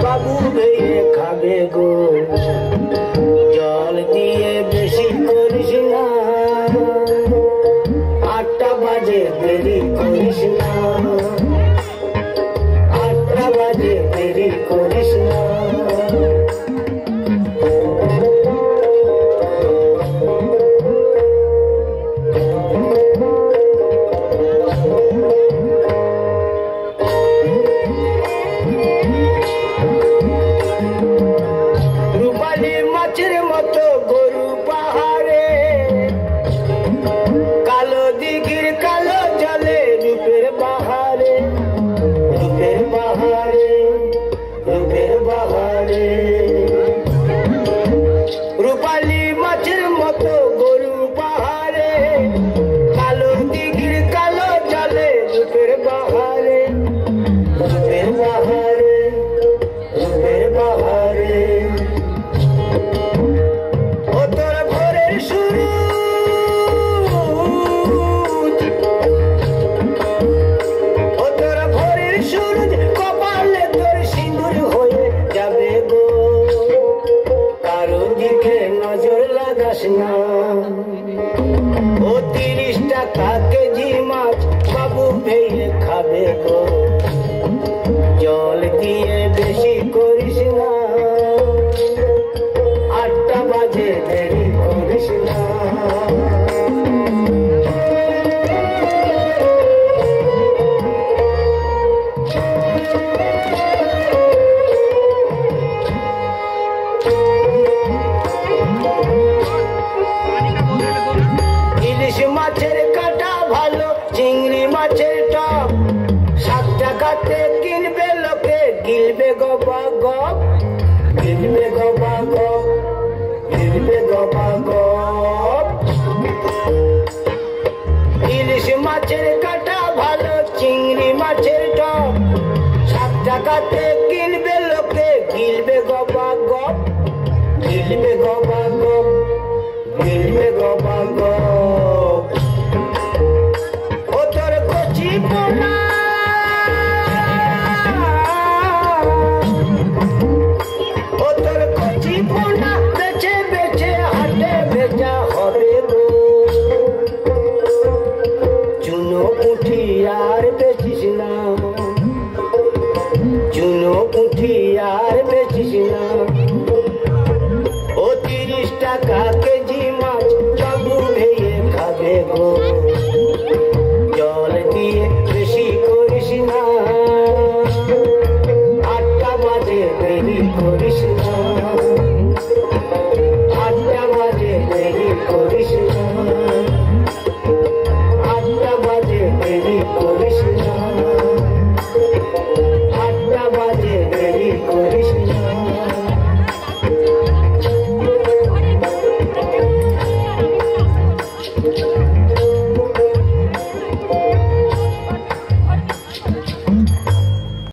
বাবু ভেয়ে খাবে গো, জল দিয়ে বেশি করিস না, 8টা বাজে দেরি করিস না, 8টা বাজে দেরি করিস না। মাছের মতো গরু পাহাড়ে, কালো দিঘির কালো জলে রূপের বাহারে, রূপের বাহারে, রূপের বাহারে। রূপালী মাছের মতো গরু পাহাড়ে, কালো দিঘির কালো জলে রূপের বাহারে, রূপের বাহারে, রূপের বাহারে। ও 30 টাকা কেজি মাছ বাবু ভেয়ে খাবে গো, জল দিয়ে বেশি করিস না, 8টা বাজে দেরি করিস না। ইলিশ মাছের কাটা ভালো, চিংড়ি মাছের টক, 7 টাকাতে কিনবে লোকে, গিলবে গবা গপ, গিলবে গবা গপ, গিলবে গবা গপ। ইলিশ মাছের কাটা ভালো, চিংড়ি মাছের টক, 7 টাকাতে কিনবে লোকে, গিলবে গবা গপ, গিলবে গবা